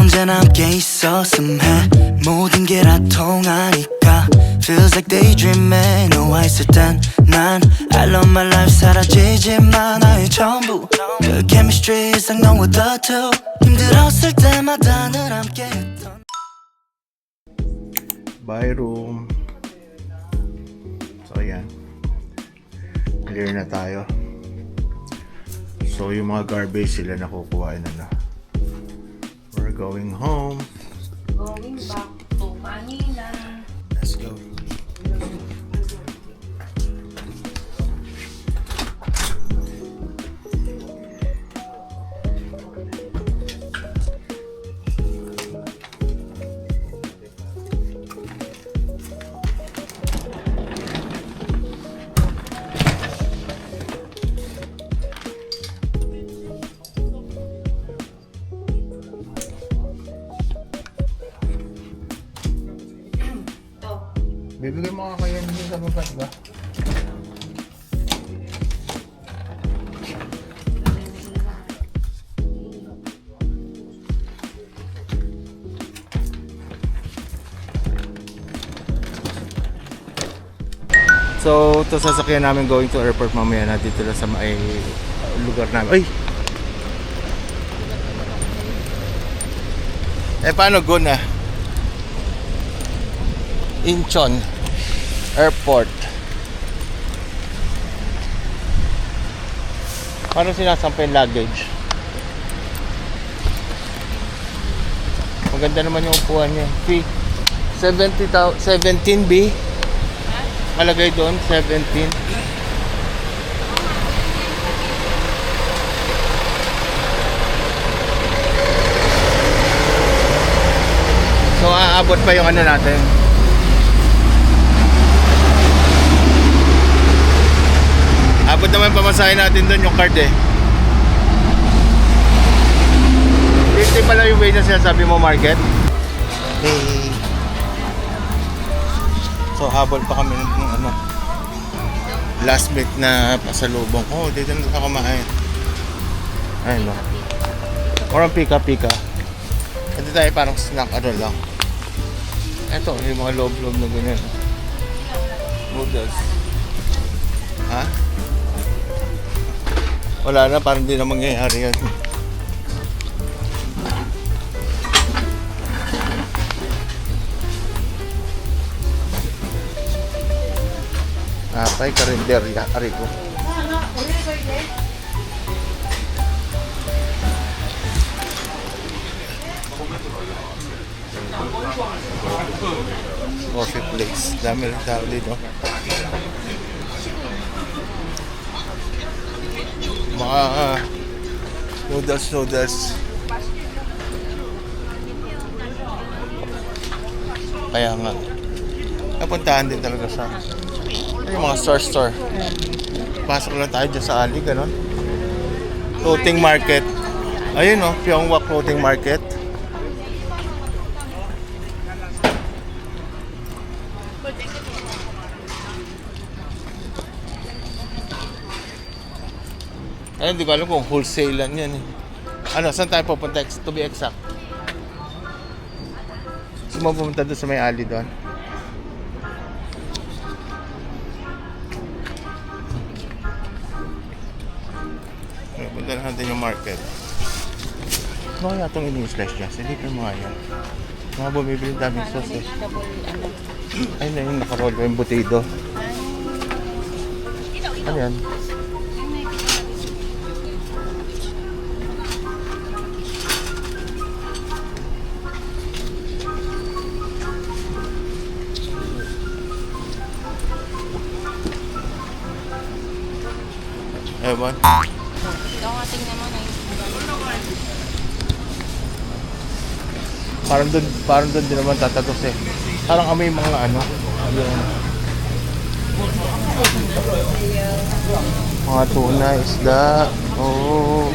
언제나 함께 있었음 해 모든 게 다 통하니까 Feels like daydreaming 너와 있을 땐 난 I love my life 사라지지만 나의 전부 그 chemistry 이상 너와 the two 힘들었을 때마다 늘 함께 했던 By room. So ayan, clear na tayo. So yung mga garbage sila nakukuha na. We're going home. Going back to Manila. Let's go. Bibigyan mo ka kaya nito sa baba, diba? So, ito sasakyan namin going to airport mamaya na dito lang sa may lugar namin. Ay! Paano go na? Incheon Airport. Paano sinasampay yung luggage? Maganda naman yung upuan niya. Fee 17B. Malagay doon 17. So aabot pa yung ano natin. Abot naman pamasahin natin doon yung card eh. 50 pala yung way na sinasabi mo market. Okay. So habol pa kami ng ano, last bit na pasalubong. Oh, dito na ako kumain. Ayun no. Or ang pika-pika. Ito tayo parang snack ano lang. Ito yung mga loob-loob na ganyan. Noodles. Ha? Wala na, parang hindi na mangyayari yan. Napay karinderya, ariko. Coffee place, dami rin tao dito. Mga noodles. Kaya nga napuntahan din talaga sa yung mga store. Pasok lang tayo dyan sa alley, gano'n. Clothing market. Ayun o, Pyeongwak Clothing Market. Ayun, di ko alam kung wholesale lang yan eh. Ano, saan tayo pupunta to be exact? Gusto mo pumunta doon sa may alley doon? Punta natin yung market. Ano kaya itong ini-slash niya? Silipin mo nga yan. Mga bumibili daming sauce eh. Ayun na yung nakaroll ko yung butido. Ano yan? Ewan. Ikaw nga tingnan mo na yung Parang doon din naman tatagos eh. Parang kami mga ano, yung mga tuna, isda. Oh.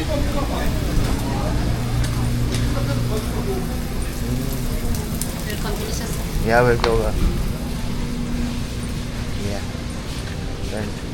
Yeah, we'll go. Yeah. Turn.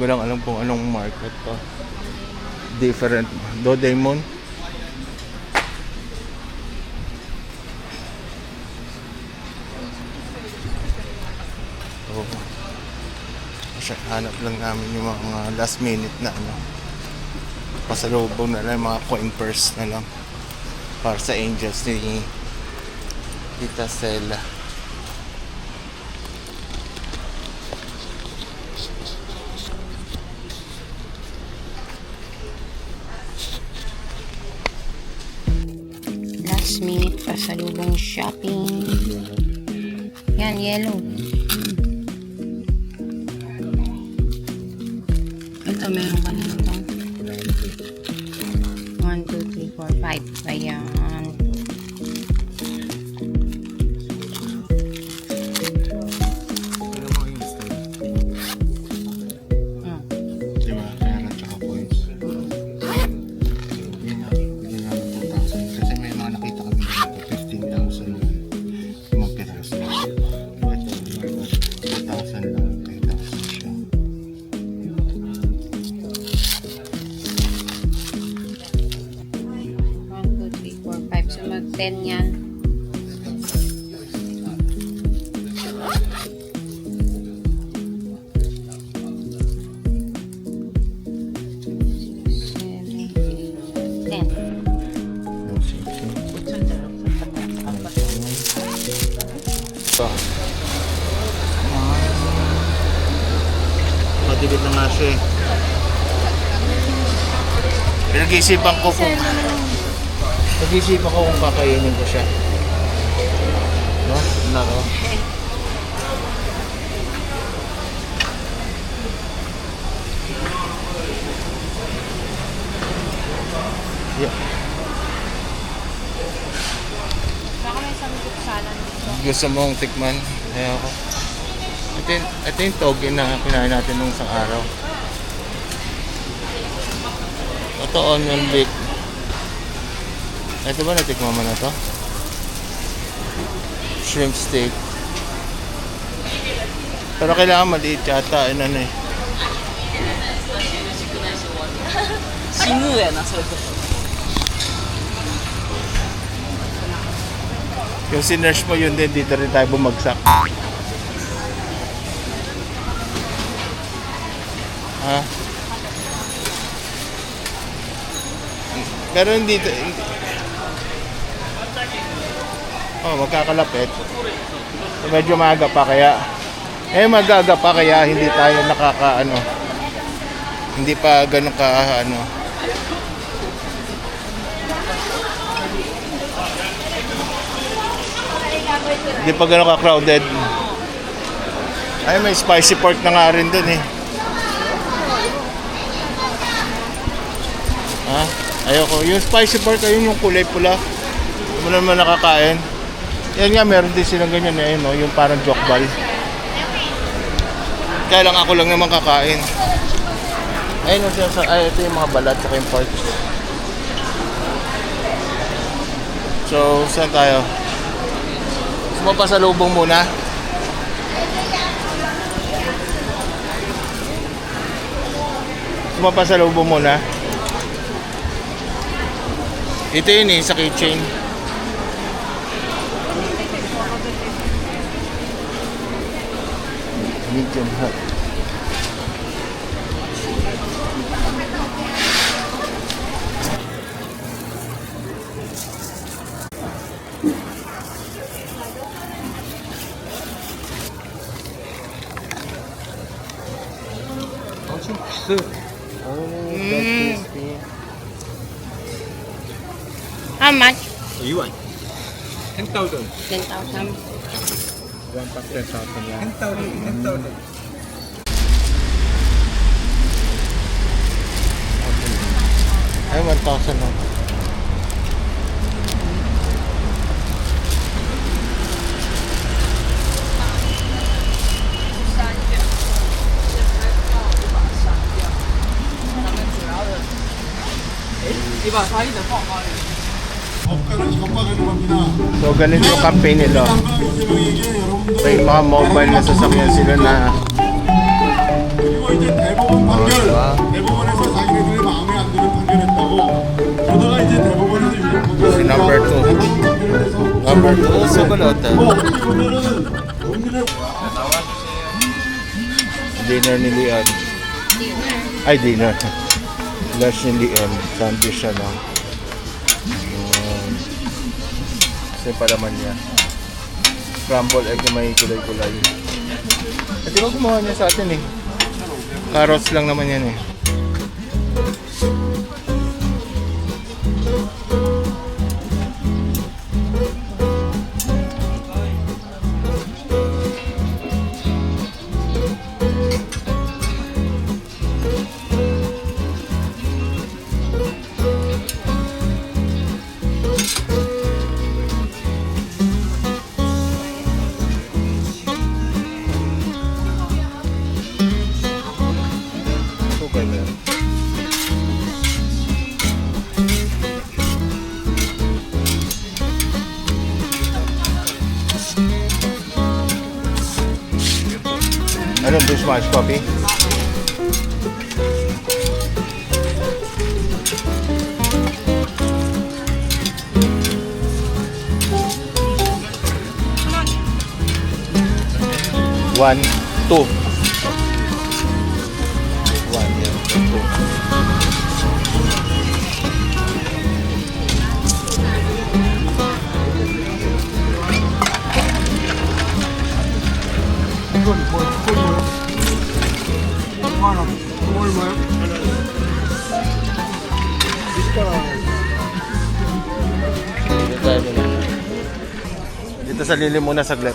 lang alam kung anong market to. Different. Dodemon. Oh. Kasi hanap lang namin yung mga last minute na ano. Pasalubong na lang, mga coin purse na lang. Para sa angels ni Tita Stella. Last minute pa sa lubong shopping. Yan, yellow. Ito, meron ka na ito. 1, 2, 3, 4, 5. Ayan. Ano mo yung style? Diba? Pera tsaka points. Yun na. Bigyan namin 2,000. Kasi may mga nakita kami dito. 15,000 lang. Limang piraso. Ito, 2,000 lang. 10,000 siya. 1, 2, 3, 4, 5. So, mag-10 yan. Yung sing-sing. Ito. Matibid na nga siya eh. Pinag-iisipan ko kung kakainin ko siya. No? Naro. Yeah. Baka may samgit salan dito. Gusto mong tikman? Ayoko. Ito yung toge na kinain natin nung isang araw. Ito onion bake. Ito ba natikman mo na to? Shrimp steak. Pero kailangan maliit yata. Ano eh. 死ぬやなそれこそ Yung sinerge mo yun din, dito rin tayo bumagsak. Ha? Pero hindi... Oh, magkakalapit. So, medyo maaga pa kaya... magaga pa kaya hindi tayo nakakaano. Hindi pa ganun ka ano. Hindi pa ganun ka-crowded. Ay, may spicy pork na nga rin dun eh. Ha? Ayoko. Yung spicy pork, ayun yung kulay pula. Hindi mo naman nakakain. Yan nga, meron din silang ganyan eh, no? Yung parang jokbal. Kaya lang ako lang naman kakain. Ayun, ito yung mga balat at yung pork. So, saan tayo? Sumapasalubong muna. Sumapasalubong muna. Ito yun eh, sa kitchen. Medium hot. How much? 10,000 10,000. 1 pack 10,000 yan. 10,000 Ay, 1,000 lang. So, ganito yung campaign nila. May mga mobile na sasakyan sila na 대법원 판결, 대법원에서 자기네들의 마음에 안 드는 판결했다고. 그러다가 이제 대법원에서 유죄 Si number 2. Number 2, sumunod. 어떻게 보면은 국민의 Dinner ni Leon. Ay, dinner. Lunch ni Leon. Sandwich siya lang. Kasi pa naman niya. Scrambled egg na may kulay-kulay. At di ba gumawa niya sa atin eh? Carrots lang naman yan eh. Okay na. Anong dishwash coffee? One, two. One, yeah, two. Dito sa lilim muna saglit.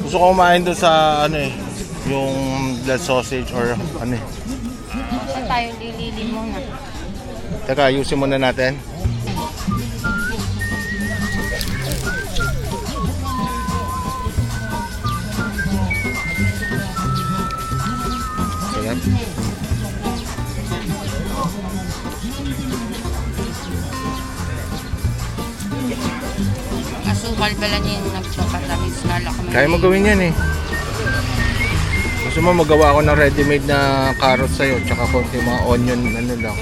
Gusto ko kumain doon sa ano eh, yung blood sausage or ano eh. Saan tayo lilili muna? Teka, ayusin muna natin. So yan. Asukal pala niya yung nagpapatamis na lako. Kaya mo gawin yan eh. Gusto mo magawa ako ng ready-made na carrots sa'yo tsaka konti mga onion ano lang.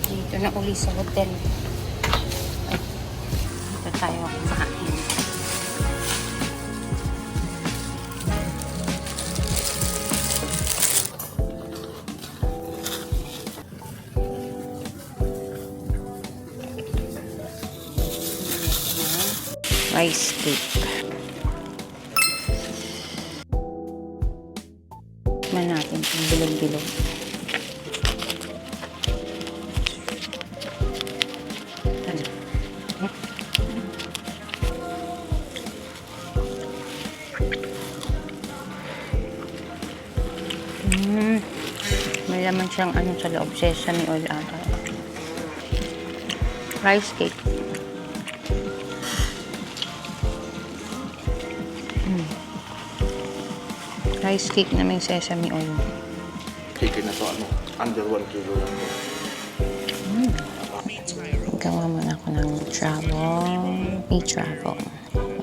Dito na uli sa hotel. Dito tayo kumain. Rice cake. Tikman natin kung bilog-bilog. May laman siyang ano sa loob, sesame oil ata. Rice cake. Rice cake na may sesame oil. Chicken na to ano, under 1 kilo lang to. Gawa muna ako ng e-travel.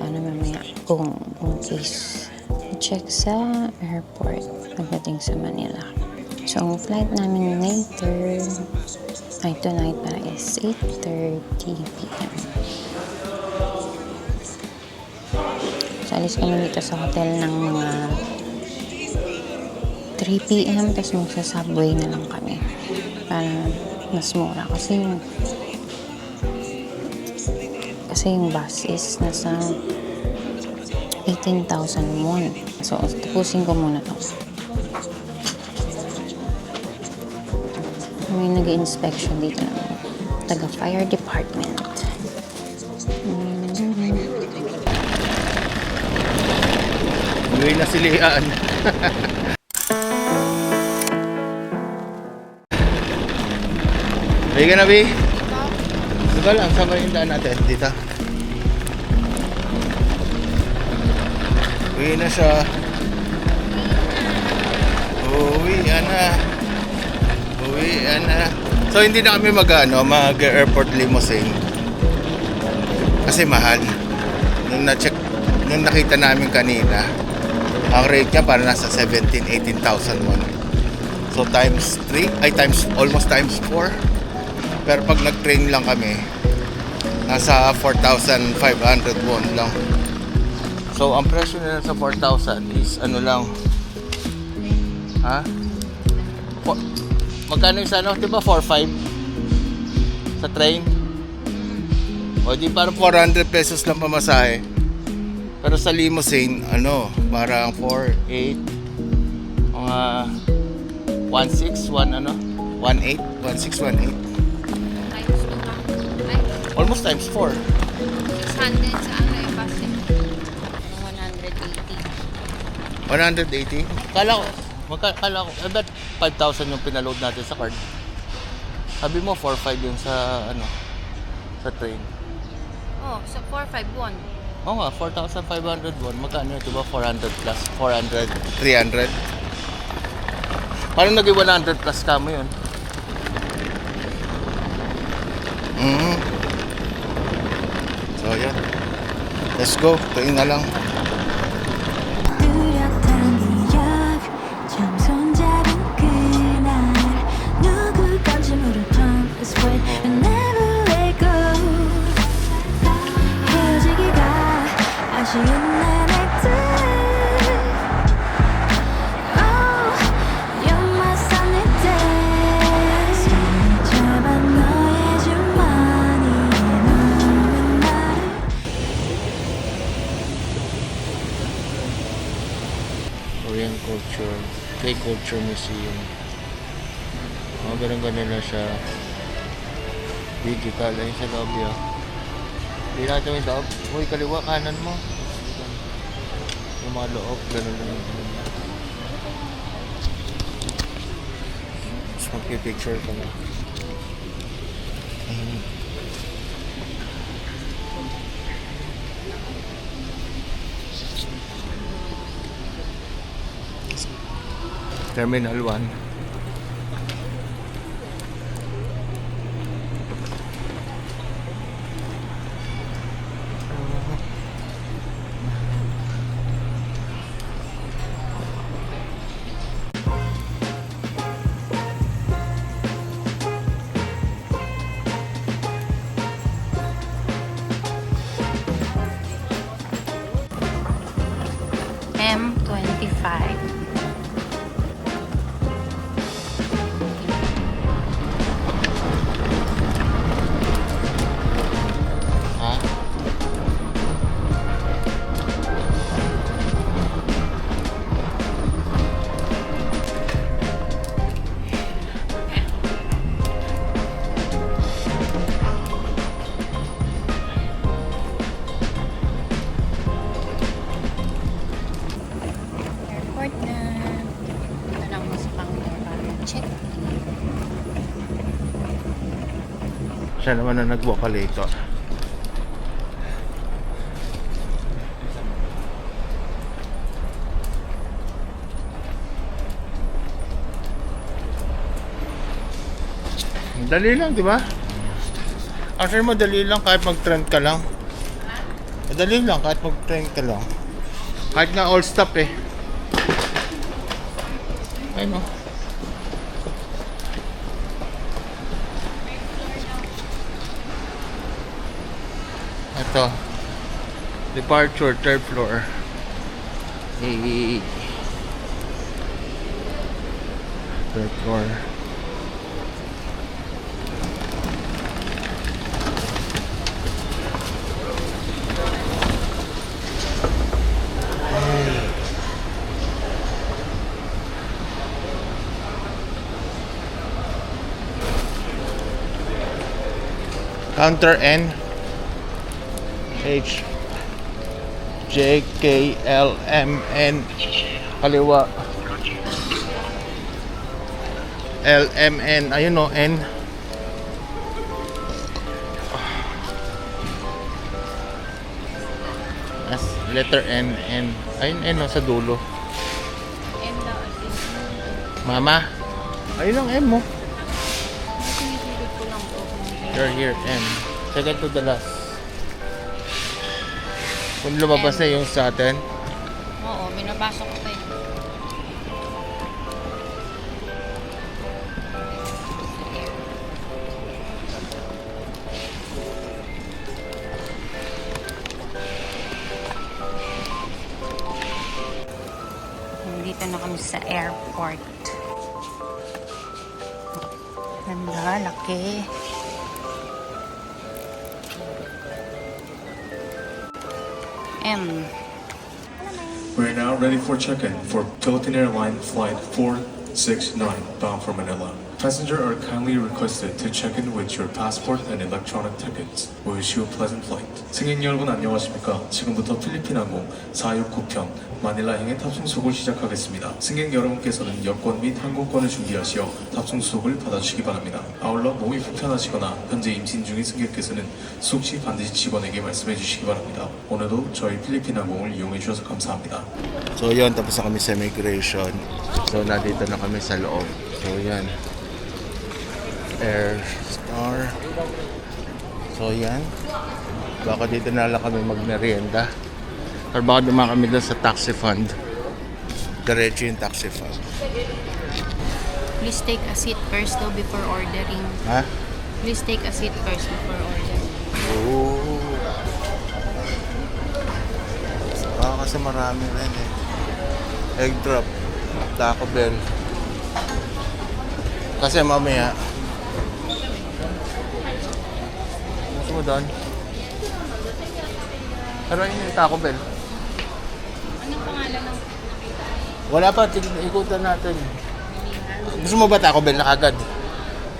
Ano mamaya kung case check sa airport pagdating sa Manila. So, ang flight namin later, tonight pa is 8:30 p.m. So, alis kami dito sa hotel ng mga 3 p.m. Tapos magsa-subway na lang kami para mas mura kasi yung bus is nasa 18,000 won. So, tapusin ko muna to. May nag-inspection dito ng taga-fire department. Uwi na si Lian. Uwi ka na, Bi? Diba lang, saan ba yung daan natin? Dito. Uwi na siya. Uwi na. Uwi na. So hindi na kami mag-airport limousine. Kasi mahal. Nung nakita namin kanina, ang rate niya para nasa 17,000-18,000 won. So times 3, almost times 4. Pero pag nag-train lang kami, nasa 4,500 won lang. So ang presyo nila sa 4,000 is ano lang, magkano yung sa ano? Diba 4,500 sa train? O di parang 400 pesos lang pamasahe. Pero sa limousine, parang 4,800, mga 1,600, 1,800. Times 2 lang. Ay, Almost times 4. 600 sa ano yung bus eh. 180. 180? Kala ko, I bet 5,000 yung pinaload natin sa card. Sabi mo 4,500 yung sa sa train. Oh, sa 451. Oo nga, 4,500 won. Magkano yun? Diba 400 plus? 400? 300? Parang naging 100 plus ka mo yun. So yan. Let's go. Tuin na lang. 뚜렷한 기억 처음 손잡은 그날 누구 건지 모를 promise but I never let go 헤어지기가 아쉬운 나날들 Oh you're my sunny days 잡아 너의 주머니에 넣은 나를 Korean Culture, K-Culture Museum. Ganun-ganun na siya. Digital. Ayun sa loob yun. Hindi natin yung loob. Uy, kaliwa, kanan mo. Yung mga loob, ganun lang. Tapos magpipicture ka na. Terminal 1. M25. Ha? Airport na. Ito lang mo sa pang check. Siya naman na nag-vocalator. Dali lang, di ba? Actually, madali lang kahit mag-trend ka lang. Madali lang kahit mag-trend ka lang. Kahit nga all stop eh. Ay no. Ito. Departure, third floor. Third floor. Counter N H J K L M N kaliwa L M N ayun no N as letter N N ayun N no sa dulo M daw. mama ayun ang M mo You're here and second to the last. Kung lumabas na yung sa atin, Oo, binabasok ko eh. Nandito na kami sa airport. Ganda, laki. M. We're now ready for check-in for Philippine Airlines Flight 469 bound for Manila. Passengers are kindly requested to check in with your passport and electronic tickets. We wish you a pleasant flight. 승객 여러분 안녕하십니까? 지금부터 필리핀 항공 469편 마닐라행의 탑승 수속을 시작하겠습니다. 승객 여러분께서는 여권 및 항공권을 준비하시어 탑승 수속을 받아주시기 바랍니다. 아울러 몸이 불편하시거나 현재 임신 중인 승객께서는 수속 시 반드시 직원에게 말씀해 주시기 바랍니다. 오늘도 저희 필리핀 항공을 이용해 주셔서 감사합니다. so yun, tapos na kami sa immigration. So nandito na kami sa loob. So yan. Air Star. So yan. Baka dito na lang kami magmerienda. Or baka dumaan kami doon sa taxi fund. Diretso yung taxi fund. Please take a seat first though before ordering. Ha? Please take a seat first before ordering. Oo. Kasi marami rin eh. Egg drop. Taco Bell. Kasi mamaya. Gusto mo doon? Pero yun yung Taco Bell. Anong pangalan ng Wala pa, ikutan natin. Gusto mo ba Taco Bell na kagad?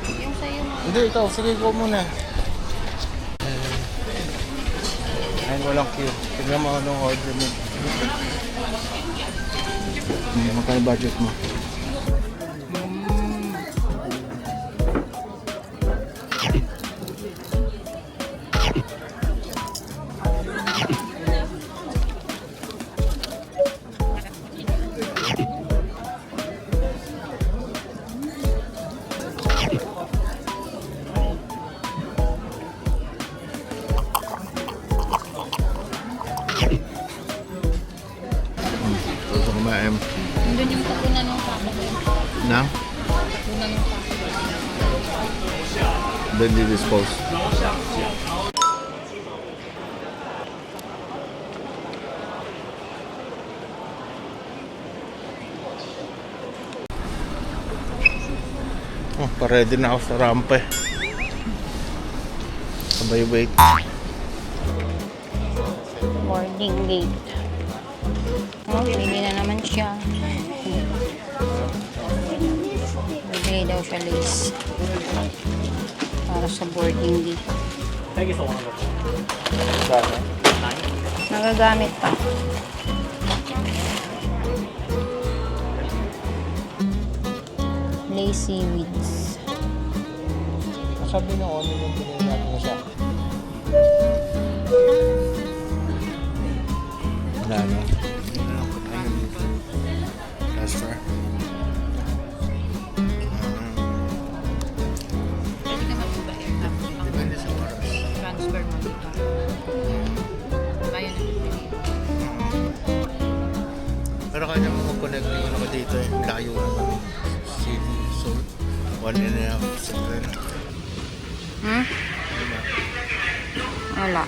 yung sa'yo mo? Hindi, ikaw. Sige, ikaw muna. Ayun, walang queue. Tignan mo anong order mo. Magkano budget mo? Gusto kumain. Nandun yung pupunan ng Taco Bell. Na? Pupunan ng Taco Bell. Then dispose. Oh, pa-ready na ako sa rampa eh. Sabay wait. Boarding gate. Oh, pwede na naman siya. Bibigay daw siya lace. Para sa boarding gate. Nagagamit pa. Lacy seaweeds. Sabi ng ano yung pinili natin siya. Wala no? Transfer. Pwede ka mag-iba Depende sa oras. transfer mo, di ba? Bayan na bibili. Pero kanya mo mag-connect na yun ako dito eh. Layo naman. City. So, 1.5 second. Hmm? Wala.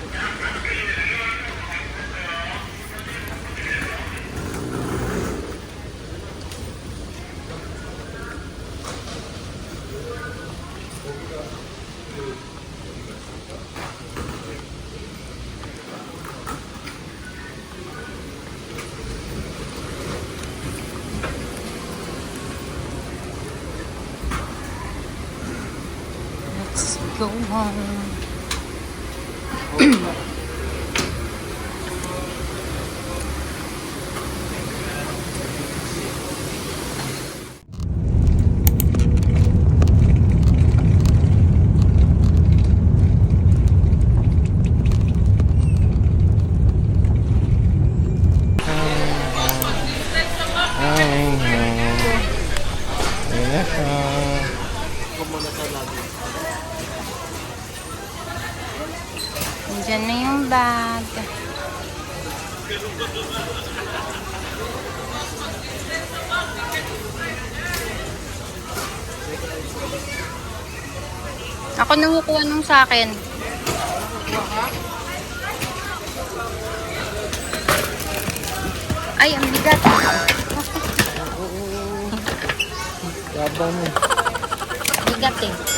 Let's go home. Yan na yung bag. Ako nangukuha nung sa akin. Ay, ang bigat. Yabang mo. Bigat eh.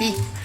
Happy.